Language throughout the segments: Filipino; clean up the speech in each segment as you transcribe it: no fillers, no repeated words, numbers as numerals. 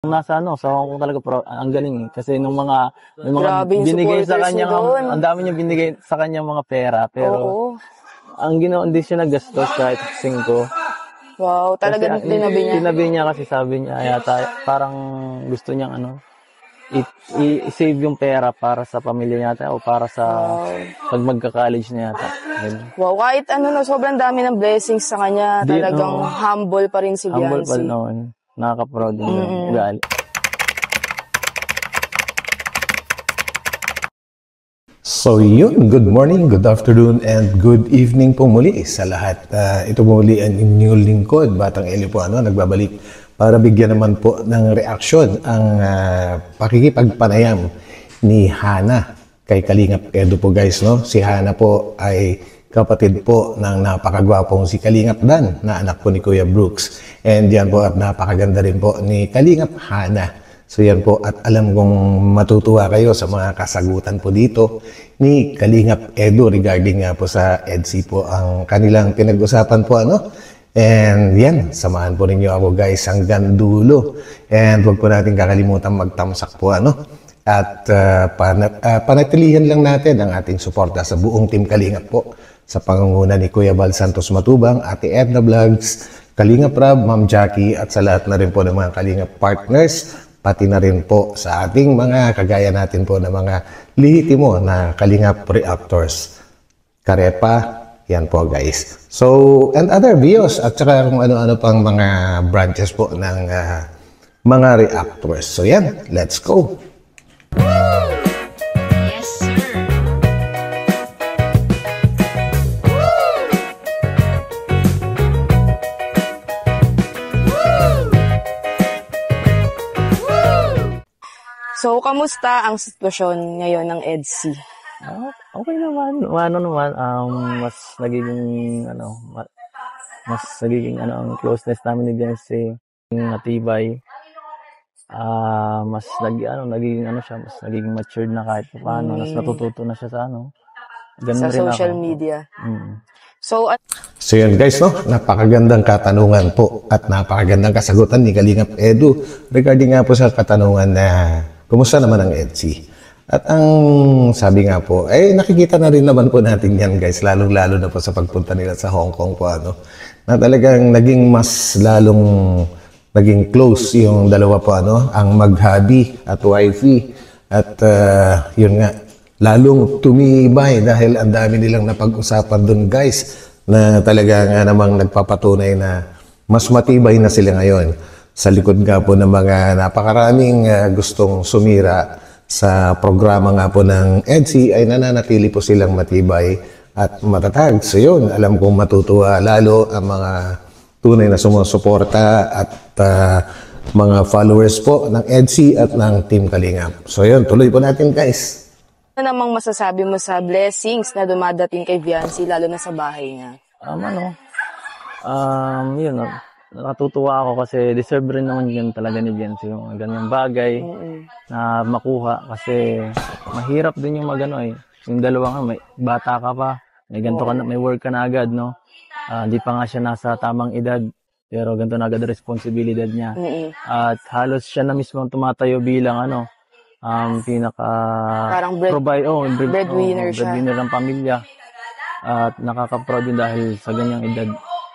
Nasa ano, sa Hong Kong talaga ang galing kasi nung mga Grabe yung binigay sa supporters kanya, niyo doon. ang dami niya binigay sa kanya mga pera, pero Oo. ang ginawa, hindi siya naggastos kahit 5. Wow, Kasi talaga tinabi niya. tinabi niya kasi sabi niya yata parang gusto niyang ano, i-save yung pera para sa pamilya niya yata o para sa pag magka-college niya yata. Wow, kahit ano no, sobrang dami ng blessings sa kanya. Talagang humble pa rin si Humble pa Viancy. noon. Nakaka-proud din ugali. So yun, good morning, good afternoon, and good evening po muli sa lahat. Ito muli ang inyong lingkod, Batang Eli po nagbabalik para bigyan naman po ng reaksyon ang pakikipagpanayam ni Hana kay Kalingap Edu po guys. No? Si Hana po ay kapatid po ng napakagwapong si Kalingap Dan na anak po ni Kuya Brooks. And yan po at napakaganda rin po ni Kalingap Hana. So yan po at alam kong matutuwa kayo sa mga kasagutan po dito ni Kalingap Edu regarding nga po sa EDSI po ang kanilang pinag-usapan po And yan, samahan po ninyo ako guys hanggang dulo. And huwag po natin kakalimutan magtamsak po At panatilihan lang natin ang ating suporta sa buong Team Kalingap po sa pangunguna ni Kuya Val Santos Matubang, Ate Edna Vlogs, Kalingap Rab, Ma'am Jackie at sa lahat na rin po ng mga Kalingap partners, pati na rin po sa ating mga kagaya natin po na mga lihitimo na Kalingap reactors. Karepa, yan po guys. So, and other videos at saka kung ano-ano pang mga branches po ng mga reactors. So yan, let's go! Yes, sir. So, kamusta ang sitwasyon ngayon ng EDSI? Okay naman. Mas nagiging ang closeness namin ni Viancy matibay. Mas nagiging matured na kahit paano. Mas natututo na siya sa ganun Sa rin social ako. media. So yan guys, napakagandang katanungan po at napakagandang kasagutan ni Kalingap Edu regarding nga po sa katanungan na kumusta naman ang EDSI. At ang sabi nga po, nakikita na rin naman po natin yan guys, lalong-lalo na po sa pagpunta nila sa Hong Kong po na talagang naging mas lalong naging close yung dalawa po ang mag-hubby at wifey. At yun nga, lalong tumibay dahil ang dami nilang napag-usapan dun guys na talaga nga namang nagpapatunay na mas matibay na sila ngayon. Sa likod nga po ng mga napakaraming gustong sumira sa programa nga po ng EDSI ay nananatili po silang matibay at matatag. So yun, alam kong matutuwa lalo ang mga tunay na sumusuporta at mga followers po ng EDSI at ng Team Kalingap. So yun, tuloy po natin guys. Ano namang masasabi mo sa blessings na dumadating kay Viancy lalo na sa bahay niya? Natutuwa ako kasi deserve rin naman yan talaga ni Viancy yung ganyang bagay na makuha kasi mahirap din yung yung dalawa nga, may bata ka pa, may ganito ka na, may work ka na agad, hindi pa nga siya nasa tamang edad, pero ganito na agad responsibilidad niya. At halos siya na mismo tumatayo bilang Parang breadwinner siya. Breadwinner ng pamilya. At nakaka-proud din dahil sa ganyang edad.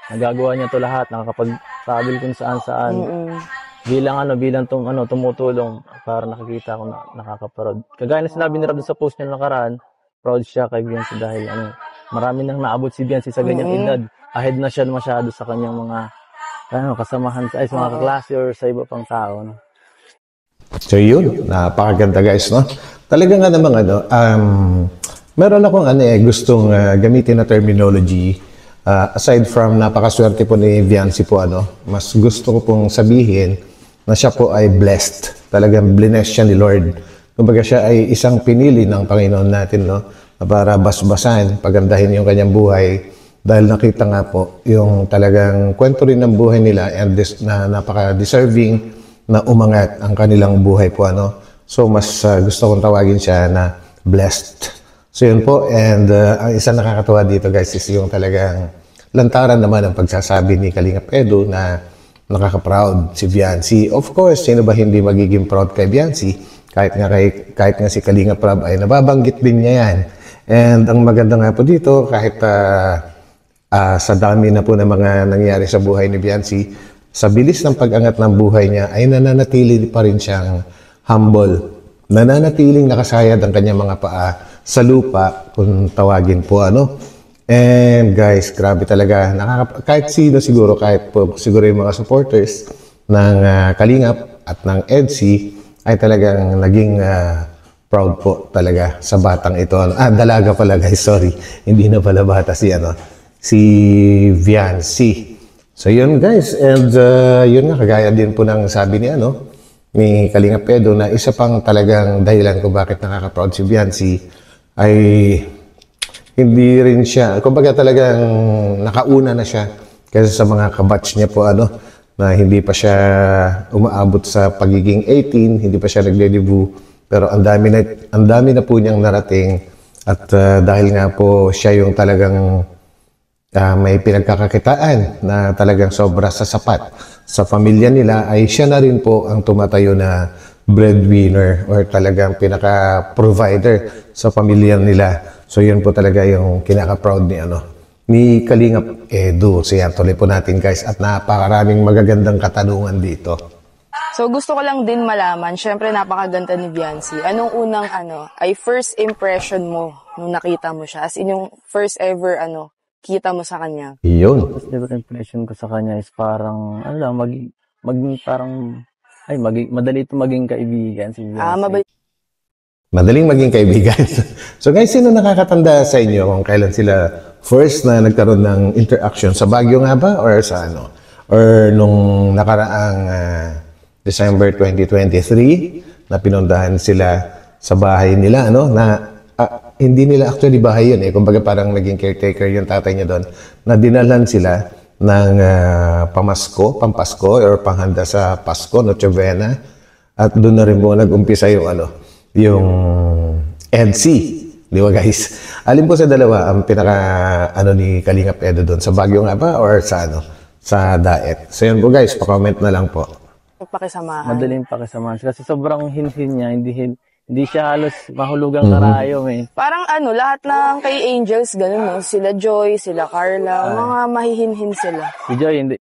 Nagagawa niya to lahat, nakakapag-travel kung saan-saan. Bilang tumutulong para nakikita ko na nakaka-proud. Kagaya na sinabi ni Rab sa post niya nakaraan, proud siya kay Viancy dahil marami nang naabot si Viancy sa ganyang edad. Ahead na siya masyado sa kanyang mga kasamahan sa mga kaklase or sa iba pang tao. So yun, napakaganda guys, Talaga nga namang meron akong gustong gamitin na terminology. Aside from napakaswerte po ni Viancy po, mas gusto ko pong sabihin na siya po ay blessed. Talagang blessed siya ni Lord. Kumbaga siya ay isang pinili ng Panginoon natin, para basbasan, pagandahin yung kanyang buhay. Dahil nakita nga po yung talagang kwento rin ng buhay nila and na napaka-deserving na umangat ang kanilang buhay po, So mas gusto kong tawagin siya na blessed. So yun po, and ang isang nakakatuwa dito guys is yung talagang lantaran naman ang pagsasabi ni Kalingap Edu na nakaka-proud si Viancy. Of course, sino ba hindi magiging proud kay Viancy? Kahit nga si Kalinga Prab ay nababanggit din niya yan. And ang maganda nga po dito, kahit sa dami na po ng mga nangyari sa buhay ni Viancy, sa bilis ng pag-angat ng buhay niya, ay nananatili pa rin siyang humble. Nananatiling nakasayad ang kanyang mga paa sa lupa, kung tawagin po And guys, grabe talaga. Kahit sino siguro, kahit po siguro yung mga supporters ng Kalingap at ng EDSI ay talagang naging proud po talaga sa batang ito. Dalaga pala guys, sorry. Hindi na pala bata si Viancy. So yun guys, and yun nga, kagaya din po ng sabi ni Kalingap Edo na isa pang talagang dahilan kung bakit nakaka-proud si Viancy ay hindi rin siya, kumbaga talagang nakauna na siya kaysa sa mga kabatch niya po na hindi pa siya umaabot sa pagiging 18, hindi pa siya nagde-debut, pero ang dami na po niyang narating at dahil nga po siya yung talagang may pinagkakakitaan na talagang sobra sa sapat sa pamilya nila, ay siya na rin po ang tumatayo na breadwinner or talagang pinaka-provider sa pamilya nila. So yun po talaga yung kinaka-proud ni Kalingap Edu. So yan, tuloy po natin guys at napakaraming magagandang katanungan dito. So gusto ko lang din malaman, syempre napakaganda ni Viancy. Anong unang ay first impression mo nung nakita mo siya? As in yung first ever kita mo sa kanya? Yun. First impression ko sa kanya is parang, madali ito maging kaibigan si Viancy. Madaling maging kaibigan. So guys, sino nakakatanda sa inyo kung kailan sila first na nagkaroon ng interaction? Sa Baguio nga ba? Or sa Or nung nakaraang December 2023 na pinuntahan sila sa bahay nila, hindi nila actually bahay yun kumbaga parang naging caretaker yung tatay niya doon, na dinalan sila ng pampasko or panghanda sa Pasko, Noche Buena, at doon na rin po nag-umpisa yung EDSI, di ba guys? Alin po sa dalawa ang pinaka ni Kalingap Edo doon? Sa Baguio nga ba or sa sa Daet? So yun po guys, pa-comment na lang po. Pakisamahan. Madaling pakisamahan kasi sobrang hinhin niya, hindi siya halos mahulugang karayom Parang lahat ng kay Angels, ganun sila Joy, sila Carla, mga mahihinhin sila. Si Joy, hindi.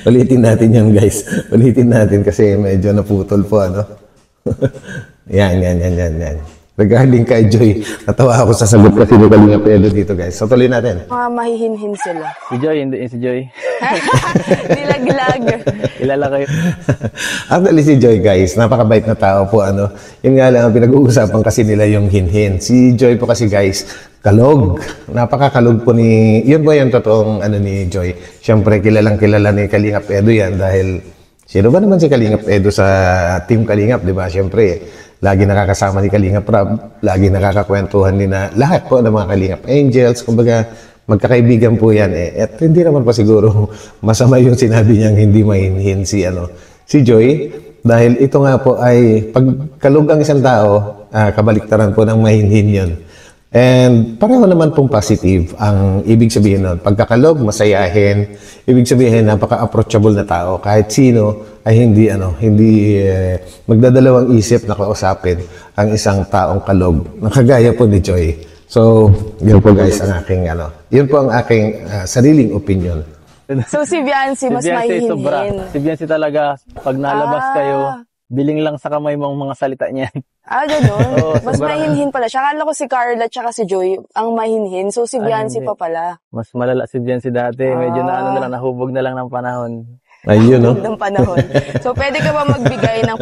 Ulitin natin yan guys. Ulitin natin kasi medyo naputol po Yan. Regarding kay Joy, natawa ako sa sagot kasi ni Kalingap Edo dito guys. So tuloy natin. Mga mahihinhin sila. Si Joy, hindi si Joy. Nilaglag. Kilala kayo. Actually si Joy guys, napakabait na tao po Yun nga lang, pinag-uusapan kasi nila yung hinhin. Si Joy po kasi guys, kalog. Napakakalog po yun po yung totoong ni Joy. Siyempre kilalang kilala ni Kalingap Edo yan dahil sino ba naman si Kalingap Edo sa Team Kalingap, di ba? Siyempre, lagi nakakasama ni Kalingap Prab, lagi nakakakwentuhan na lahat po ng mga Kalingap Angels, kumbaga magkakaibigan po yan At hindi naman pa siguro masama yung sinabi niyang hindi mahinhin si Joy, dahil ito nga po ay pagkalog ang isang tao, kabaliktaran po ng mahinhin yun. And pareho naman pong positive ang ibig sabihin nun. Pagkakalog, masayahin, ibig sabihin napaka-approachable na tao. Kahit sino ay hindi magdadalawang isip na kausapin ang isang taong kalog. Nakagaya po ni Joy. So, yun po guys ang aking yun po ang aking sariling opinion. So si Viancy mas mahihinhin. Si Viancy talaga, pag nalabas kayo, biling lang sa kamay mong mga salita niyan. Gano'n. Mas mahinhin pala siya. Akala ko si Carla at si Joy ang mahinhin. So si Viancy pa pala. Mas malala si Viancy dati. Medyo nahubog na lang ng panahon. Ayun, ng panahon. So pwede ka ba magbigay ng...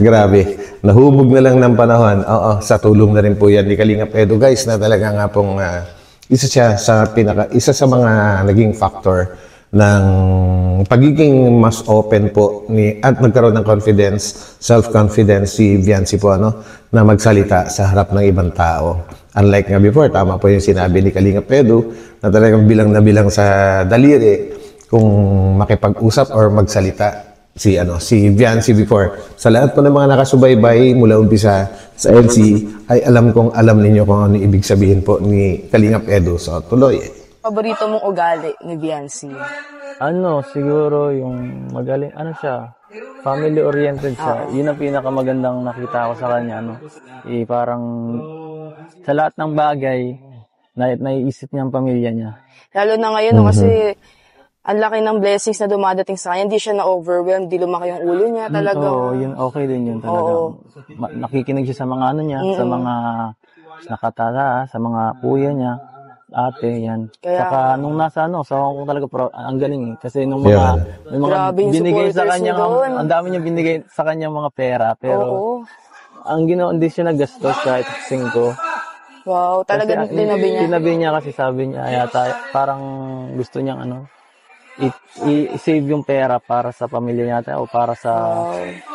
Grabe. Nahubog na lang ng panahon. Oo, sa tulong na rin po yan ni Kalingap Edo guys, na talaga nga pong isa sa mga naging factor ng pagiging mas open po at nagkaroon ng confidence, self-confidence si Viancy po na magsalita sa harap ng ibang tao. Unlike nga before, tama po yung sinabi ni Kalingap Edo na talagang bilang na bilang sa daliri kung makipag-usap or magsalita si Viancy before. Sa lahat po ng mga nakasubaybay mula umpisa sa LC ay alam ninyo kung ano ibig sabihin po ni Kalingap Edo. So tuloy. Paborito mong ugali ni Viancy? Ano, siguro yung magaling, ano siya, family-oriented siya. Yun ang pinakamagandang nakita ko sa kanya, ano. Parang sa lahat ng bagay, naiisip niya ang pamilya niya. Lalo na ngayon, no, kasi ang laki ng blessings na dumadating sa kanya. Hindi siya na-overwhelmed, di lumaki yung ulo niya talaga. Oo, yun, okay din yun talaga. Nakikinig siya sa mga ano niya, sa mga nakatala, sa mga kuya niya. Ate, yan. Kaya, saka nung nasa ano, sa Hong Kong talaga, ang galing eh. Kasi nung mga, may mga grabe yung binigay sa supporters kanya, niya doon. ang dami niya binigay sa kanya mga pera. Pero, oo. ang ginawa, hindi siya naggastos kahit 5. Wow, talagang tinabi niya. Tinabi niya kasi sabi niya, yata, parang gusto niyang ano, i-save yung pera para sa pamilya niya o para sa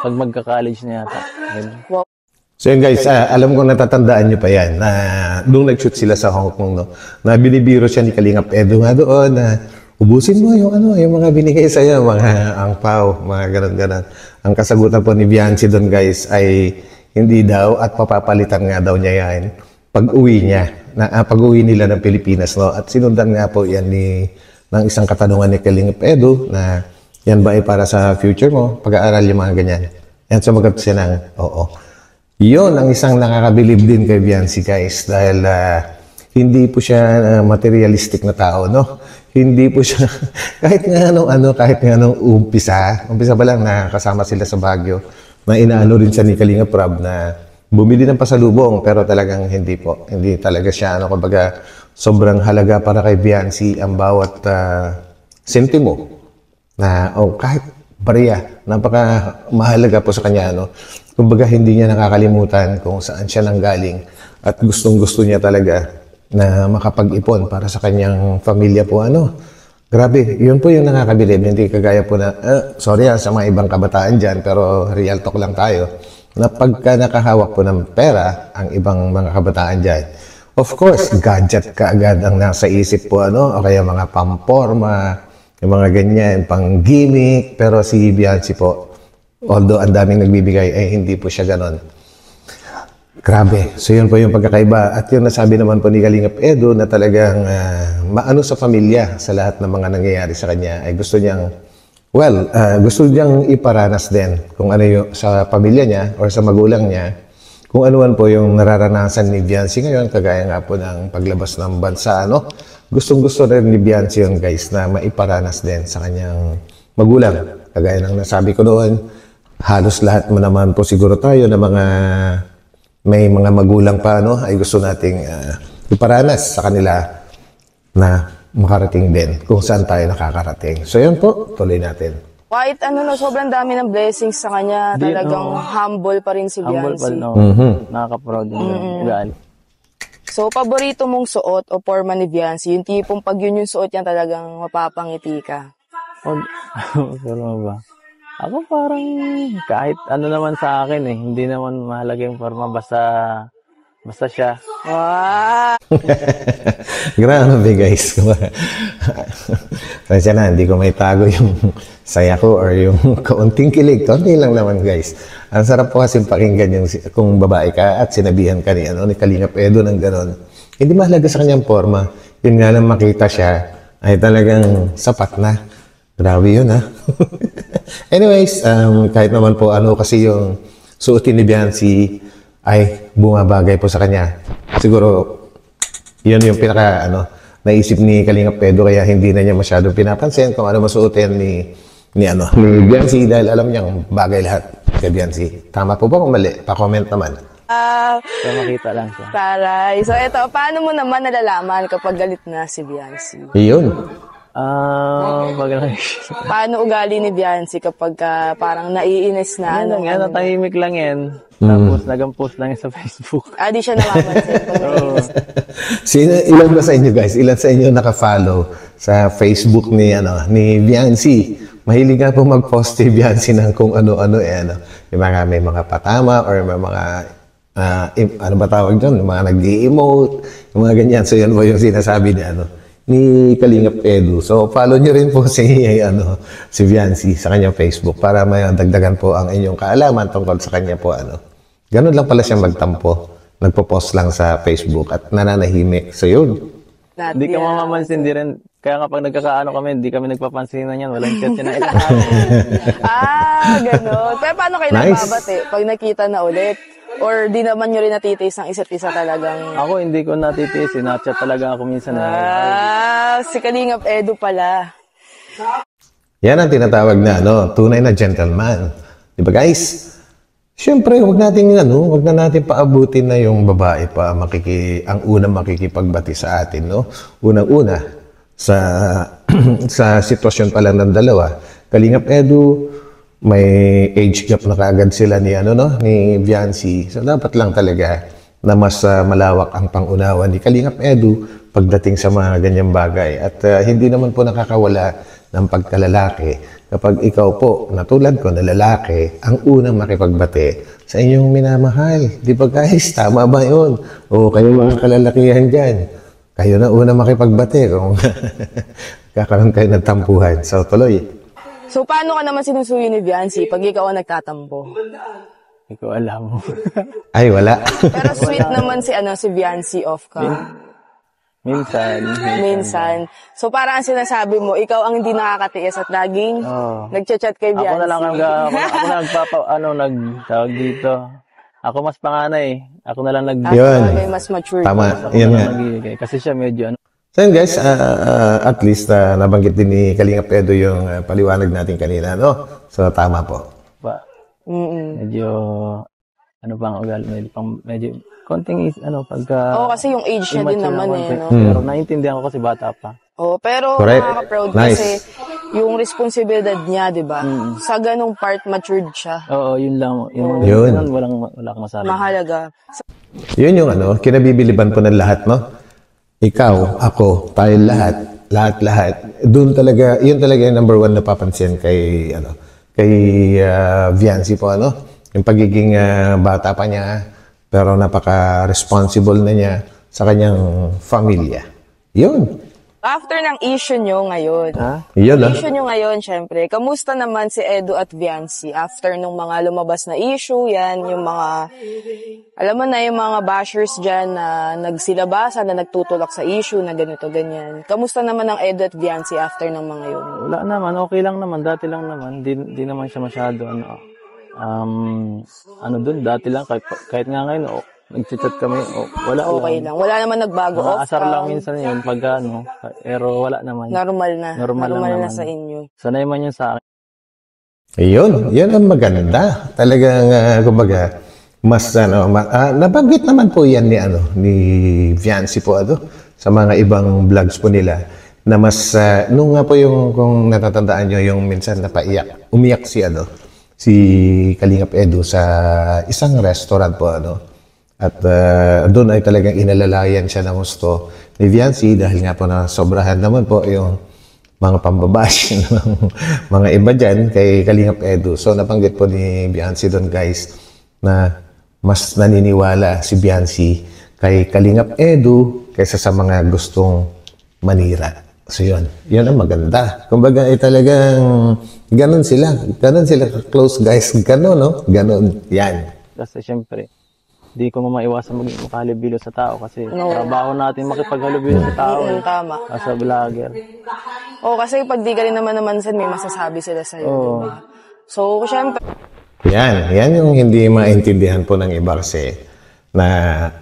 pag magka-college niya yata. Ayun. Wow. So yun guys, alam ko natatandaan nyo pa yan na nung nag-shoot sila sa Hong Kong, no, na binibiro siya ni Kalingap Edo nga doon na ubusin mo yung ano, yung mga binigay sa'yo, mga angpaw, mga ganun-ganun. Ang kasagutan po ni Bianci doon guys ay hindi daw at papapalitan nga daw niya yan pag-uwi niya, pag-uwi nila ng Pilipinas, no? At sinundan nga po yan ng isang katanungan ni Kalingap Edo na yan ba ay para sa future mo, pag-aaral yung mga ganyan. Yan, sumagot siya ng oo. Yun ang isang nakakabilib din kay Bianci guys dahil hindi po siya materialistic na tao, no? Hindi po siya kahit nga nung umpisa pa lang na kasama sila sa Baguio na inaano rin siya ni Kalingap Rab na bumili ng pasalubong pero talagang hindi talaga siya kumbaga sobrang halaga para kay Bianci ang bawat sentimo na kahit bariya, napaka mahalaga po sa kanya, no? Kumbaga hindi niya nakakalimutan kung saan siya nanggaling at gustong-gusto niya talaga na makapag-ipon para sa kanyang pamilya po, ano. Grabe, yun po yung nakakabilib. Hindi kagaya po na, sorry sa mga ibang kabataan dyan, pero real talk lang tayo, na pagka nakahawak po ng pera ang ibang mga kabataan dyan, of course, gadget kaagad ang nasa isip po, ano, o kaya mga pamporma, yung mga ganyan, pang gimmick, pero si Bianci po, although ang daming nagbibigay, hindi po siya ganon. Grabe. So yun po yung pagkakaiba. At yung nasabi naman po ni Kalingap Edo na talagang maano sa pamilya sa lahat ng mga nangyayari sa kanya, ay gusto niyang, gusto niyang iparanas din kung ano yung sa pamilya niya or sa magulang niya, kung ano man po yung nararanasan ni Bianci ngayon, kagaya nga po ng paglabas ng bansa, ano. Gustong-gusto rin ni Bianci yun guys na maiparanas din sa kanyang magulang. Kagaya ng nasabi ko noon, halos lahat mo naman po siguro tayo na may mga magulang pa, no, ay gusto nating iparanas sa kanila na makarating din kung saan tayo nakakarating. So yun po, tuloy natin. Kahit sobrang dami ng blessings sa kanya, talagang humble pa rin si Humble pa Bianci. rin, no? Nakaka-proud din. Ugali. So, paborito mong suot o forma ni Bianci, yung tipong pag yun yung suot niya talagang mapapangiti ka. Pero ba? Ako parang kahit ano naman sa akin eh. Hindi naman mahalaga yung forma basta siya. Wow! Grabe guys. Kasi na, hindi ko may tago yung saya ko or yung kaunting kilig. Kaunti lang naman guys. Ang sarap po kasi pakinggan yung kung babae ka at sinabihan ka ni Kalingap Edo ng ganon. Hindi mahalaga sa kanyang forma. Yun nga lang makita siya ay talagang sapat na. Grabe yun, ha? Anyways, kahit naman po kasi yung suotin ni Bianci ay bumabagay po sa kanya. Siguro, yun yung pinaka, naisip ni Kalingap Edo kaya hindi na niya masyadong pinapansin kung ano masuotin ni Bianci dahil alam niyang bagay lahat kay Bianci. Tama po ba kung mali? Pa-comment naman. So makita lang siya. Taray. So, eto, paano mo naman nalalaman kapag galit na si Bianci? Yun. Paano ugali ni Bianci kapag parang naiinis na? Tahimik lang yan. Tapos nag-post lang yan sa Facebook. Di siya namamansin pag naiinis. Ilan ba sa inyo guys? Ilan sa inyo naka-follow sa Facebook ni Bianci? Mahilig nga po mag-post si Bianci ng kung ano-ano yung may mga patama or may mga ano ba tawag dyan? Yung mga nag-i-emote, yung mga ganyan. So yun po yung sinasabi ni Kalingap Edo. So, follow nyo rin po si Bianci sa kanyang Facebook para may dagdagan po ang inyong kaalaman tungkol sa kanya po. Ganun lang pala siya magtampo. Nagpo-post lang sa Facebook at nananahimik. So, yun. Hindi ka mamamansin, di rin Kaya nga pag nagkakaano kami, hindi kami nagpapansinan yan. Walang chat yan. Gano'n. Pero paano kayo Nice. nagbabate pag nakita na ulit? Or di naman nyo rin natitiis ng isa't isa talagang... Ako hindi ko natitiis. Sinachat talaga ako minsan. Si Kalingap Edu pala. Yan ang tinatawag na tunay na gentleman. Di ba guys? Siyempre, wag na natin paabutin na yung babae pa ang unang makikipagbati sa atin, no? Unang-una sa sa sitwasyon pa lang ng dalawa. Kalingap Edu, may age gap na kaagad sila ni ni Viancy. So dapat lang talaga na mas malawak ang pangunawa ni Kalingap Edu pagdating sa mga ganyang bagay. At hindi naman po nakakawala ng pagkalalaki kapag ikaw po, na tulad ko na lalaki, ang unang makipagbate sa inyong minamahal. Di ba guys? Tama ba yun? O kayo mga kalalakihan dyan, kayo na unang makipagbate kung kakaroon kayo ng tampuhan. So tuloy. So, paano ka naman sinusuyo ni Viancy pag ikaw ang nagtatampo? Hindi ko alam. Ay, wala. Pero sweet naman si Viancy off cam. Minsan. So, parang ang sinasabi mo, ikaw ang hindi nakakatiis at laging nagchat-chat kay Viancy. Ako na lang nagtawag dito. Ako mas panganay. Ako na lang Yun. Mas mature. Tama. Yan nga. Kasi siya medyo So yun guys, at least nabanggit din ni Kalingap Edu yung paliwanag natin kanina, no? So tama po. Medyo bang ugali, medyo konting pagka... kasi yung age niya din naman no? Pero naiintindihan ko kasi bata pa. Pero correct. nakaka-proud Nice. kasi yung responsibilidad niya, di ba? Sa ganong part, matured siya. Oo, yun lang. Yun. Wala akong masabi. Mahalaga. Yun yung kinabibiliban po ng lahat, no? Ikaw, ako, tayo lahat. Doon talaga, yun talaga yung number one na papansin kay Viancy po, yung pagiging bata pa niya, pero napaka-responsible na niya sa kanyang familya. Yun. After ng issue nyo ngayon, Yun, issue nyo ngayon, syempre, kamusta naman si Edu at Viancy after nung mga lumabas na issue, yan, yung mga, alam mo na, yung mga bashers dyan na nagsilabasan, na nagtutulak sa issue, na ganito, ganyan. Kamusta naman ang Edu at Viancy after ng mga yun? Wala naman, okay lang naman, dati lang naman, di naman siya masyado, dati lang, kahit nga ngayon, nag-chat kami, wala Okay lang. Wala naman nagbago. Asar lang minsan yun, pagka pero wala naman. Normal na sa inyo. Sanay man yun sa akin. Yun ang maganda. Talagang, kumbaga, mas, nabanggit naman po yan ni Viancy po, sa mga ibang vlogs po nila, na mas, nung nga po kung natatandaan nyo, yung minsan umiyak si Kalingap Edu sa isang restaurant po, At doon ay talagang inalalayan siya ng gusto ni Viancy dahil nga po na sobrahan naman po yung mga pambabash ng mga iba dyan kay Kalingap Edu. So nabanggit po ni Viancy doon guys na mas naniniwala si Viancy kay Kalingap Edu kaysa sa mga gustong manira. So yun ang maganda. Kumbaga ay talagang ganun sila close guys. Ganun, Ganun, yan. Kasi syempre, di ko maiwasan maging makahalubilo sa tao kasi trabaho natin makipaghalubilo sa tao. Tama. As a vlogger. Kasi pag di ka rin naman may masasabi sila sa'yo. Diba? So, syempre. Yan yung hindi maintindihan po ng iba kasi na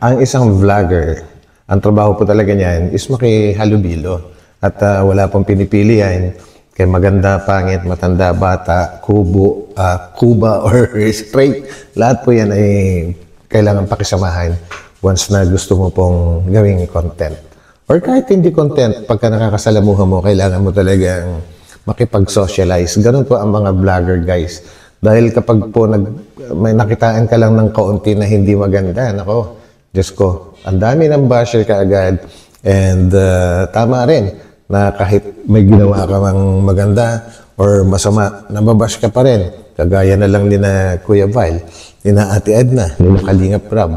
ang isang vlogger, ang trabaho po talaga niyan is makihalubilo. At wala pong pinipili yan kay maganda, pangit, matanda, bata, kuba, or straight. Lahat po yan ay kailangan pakisamahan once na gusto mo pong gawing content. Or kahit hindi content, pagka nakakasalamuhan mo, kailangan mo talagang makipag-socialize. Ganun po ang mga vlogger guys. Dahil kapag po may nakitaan ka lang ng kaunti na hindi maganda, nako, Diyos ko, ang dami ng basher ka agad. And tama rin na kahit may ginawa ka mang maganda or masama, nababash ka pa rin. Kagaya na lang ni na Kuya Val, ni na Ate Edna, ni na Kalingap Rab.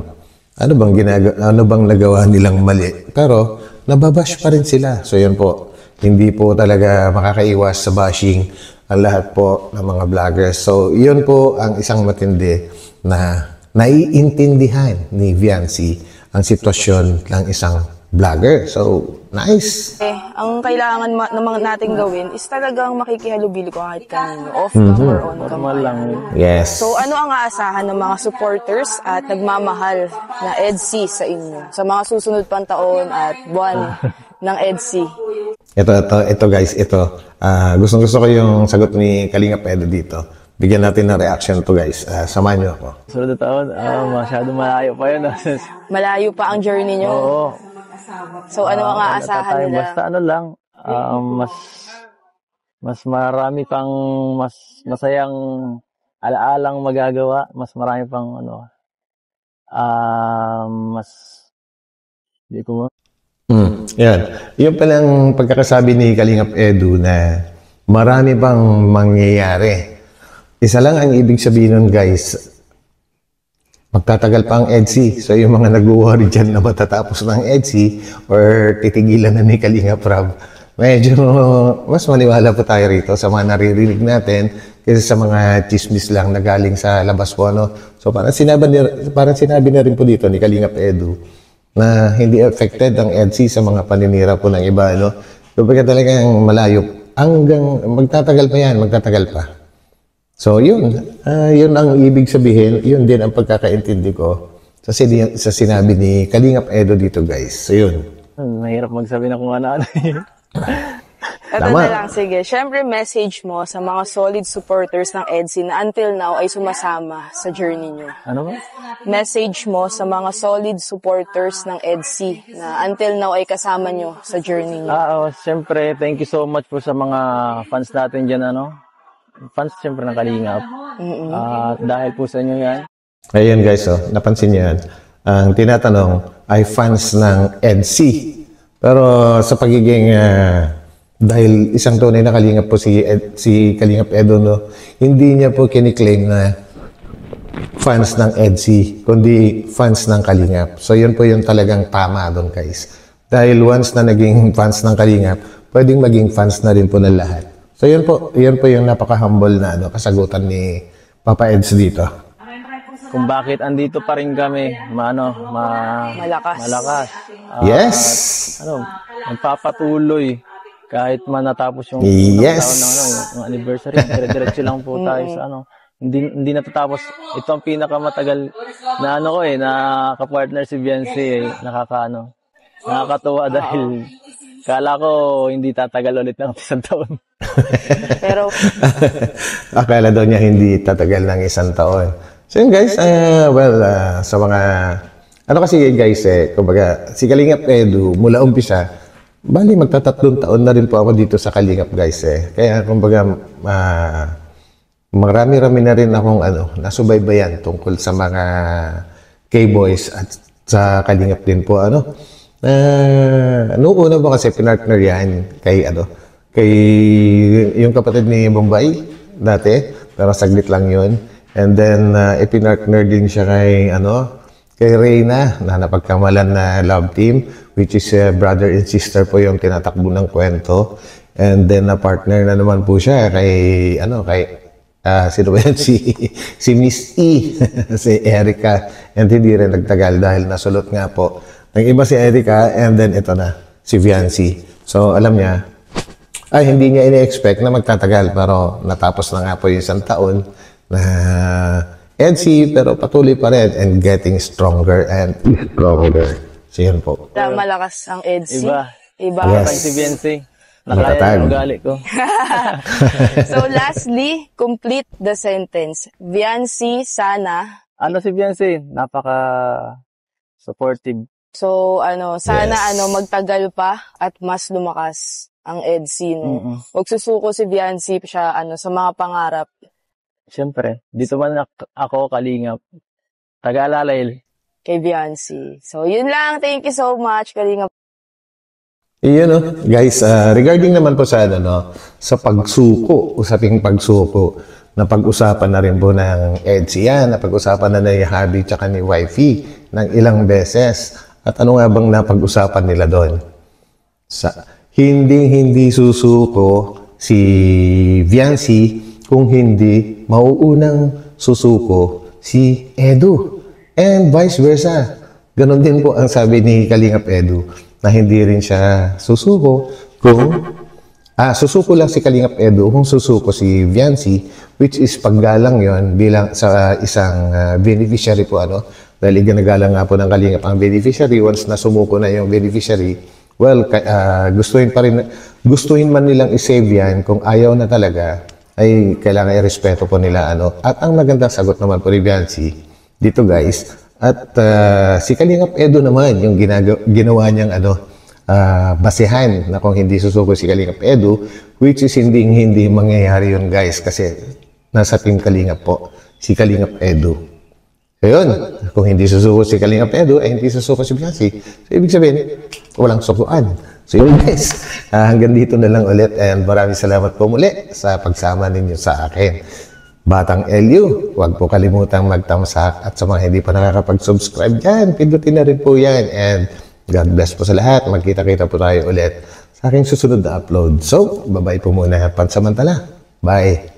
Ano bang nagawa nilang mali? Pero nababash pa rin sila. So yun po, hindi po talaga makakaiwas sa bashing ang lahat po ng mga vloggers. So yun po ang isang matindi na naiintindihan ni Viancy ang sitwasyon ng isang vlogger. So, nice! Ang kailangan naman natin gawin is talagang makikihalubili ko kahit kanino, off-cam or on-cam. Normal lang. Yes. So ano ang aasahan ng mga supporters at nagmamahal na EDSI sa inyo sa mga susunod pang taon at buwan ng EDSI? Ito guys, ito. Gustong-gusto ko yung sagot ni Kalinga Edo dito. Bigyan natin ng reaction to guys. Samahan niyo ako. Sunod na taon, masyado malayo pa yun. Malayo pa ang journey nyo. Oo. So ano ang aasahan nila? Basta ano lang, mas marami pang mas masayang alaalang magagawa, mas marami pang mas hindi ko Yan. Yung palang pagkakasabi ni Kalingap Edu na marami pang mangyayari. Isa lang ang ibig sabihin nun guys, magtatagal pa ang EDSI. So yung mga nag-worry dyan na matatapos ng EDSI or titigilan na ni Kalingap Rab, medyo mas maniwala po tayo rito sa mga naririnig natin kaysa sa mga chismis lang na galing sa labas po. So parang sinabi na rin po dito ni Kalingap Edu na hindi affected ang EDSI sa mga paninira po ng iba. So pagka talagang malayo, hanggang magtatagal pa yan, magtatagal pa. So yun ang ibig sabihin, yun din ang pagkakaintindi ko sa sinabi ni Kalingap Edo dito guys. So yun. mahirap magsabi na kung ano-ano. Ito na lang, sige. Siyempre, message mo sa mga solid supporters ng EDSI na until now ay sumasama sa journey nyo. Ano ba? Message mo sa mga solid supporters ng EDSI na until now ay kasama nyo sa journey nyo. Siyempre, thank you so much po sa mga fans natin dyan, Fans siyempre ng Kalingap. Dahil po sa inyo yan. Ayun guys, napansin niyo yan. Ang tinatanong ay fans ng EDSI. Pero sa pagiging dahil isang tunay na Kalingap po si Kalingap Edo, hindi niya po kiniklaim na fans ng EDSI, kundi fans ng Kalingap. So yun po yung talagang tama doon guys. Dahil once na naging fans ng Kalingap, pwedeng maging fans na rin po ng lahat. So yun po yung napaka-humble na kasagutan ni Papa Eds dito. Kung bakit andito pa rin kami, malakas. Yes! Magpapatuloy kahit man natapos yung yes. taon ng anniversary, dire-diretso lang po tayo sa hindi natatapos. Ito ang pinakamatagal na na kapartner si Biancy, nakakatuwa dahil kala ko hindi tatagal ulit ng isang taon. Pero akala daw niya hindi tatagal ng isang taon. So yun guys, sa mga kasi guys, kumbaga si Kalingap Edu mula umpisa, bali magtatatlong taon na rin po ako dito sa Kalingap guys. Kaya kumbaga marami-rami na rin akong nasubaybayan tungkol sa mga K-boys at sa Kalingap din po noong una po kasi pinartner yan kay yung kapatid ni Bombay dati, pero saglit lang yun. And then ipinartner din siya kay Reyna na napagkamalan na love team, which is brother and sister po yung tinatakbo ng kwento. And then partner na naman po siya kay sino ba yan? Si Miss E, si Erica. And hindi rin nagtagal dahil nasulot nga po ng iba si Erica, and then ito na, si Viancy. So, alam niya, hindi niya ini-expect na magtatagal, pero natapos na nga po yung isang taon na EDSI, pero patuloy pa rin and getting stronger and stronger. So, yun po. malakas ang EDSI. Iba. Yes. Si Biancy. Nakatag. Nakaya ugali ko. So, lastly, complete the sentence. Viancy, sana. Si Biancy? Napaka-supportive. So, sana Yes. magtagal pa at mas lumakas ang EDSI, Huwag susuko si Viancy siya, sa mga pangarap. Siyempre, dito man ako, Kalingap, taga-Alalay. Kay Viancy. So, yun lang. Thank you so much, Kalingap. Iyon, guys, regarding naman po sa sa pagsuko, usaping pagsuko, na pag-usapan na rin po ng EDSI yan, na pag-usapan na ni Habi tsaka ni Wifey ng ilang beses. At ano nga bang napag-usapan nila doon? Hindi susuko si Viancy kung hindi mauunang susuko si Edu. And vice versa. Ganon din po ang sabi ni Kalingap Edu na hindi rin siya susuko kung susuko lang si Kalingap Edu kung susuko si Viancy, which is paggalang yon bilang sa isang beneficiary po, ano, dahil iginagalang nga po ng Kalingap ang beneficiary. Once na sumuko na yung beneficiary, well, gustuhin man nilang i-save yan, kung ayaw na talaga, ay kailangan i-respeto po nila, ano. At ang magandang sagot naman po ni Viancy dito, guys, at si Kalingap Edu naman, yung ginawa niyang, basehan na kung hindi susuko si Kalingap Edu, which is hindi mangyayari yun, guys, kasi nasa team Kalingap po si Kalingap Edu. So yun, kung hindi susuko si Kalingap Edu, ay hindi susuko si Viancy. So ibig sabihin, walang sukuan. So yun, guys, hanggang dito na lang ulit, and maraming salamat po muli sa pagsama ninyo sa akin. Batang LU, huwag po kalimutang magtamsak, at sa mga hindi pa nakakapag-subscribe dyan, pindutin na rin po yan, and God bless po sa lahat. Magkita-kita po tayo ulit sa aking susunod na upload. So, bye-bye po muna pansamantala. Bye!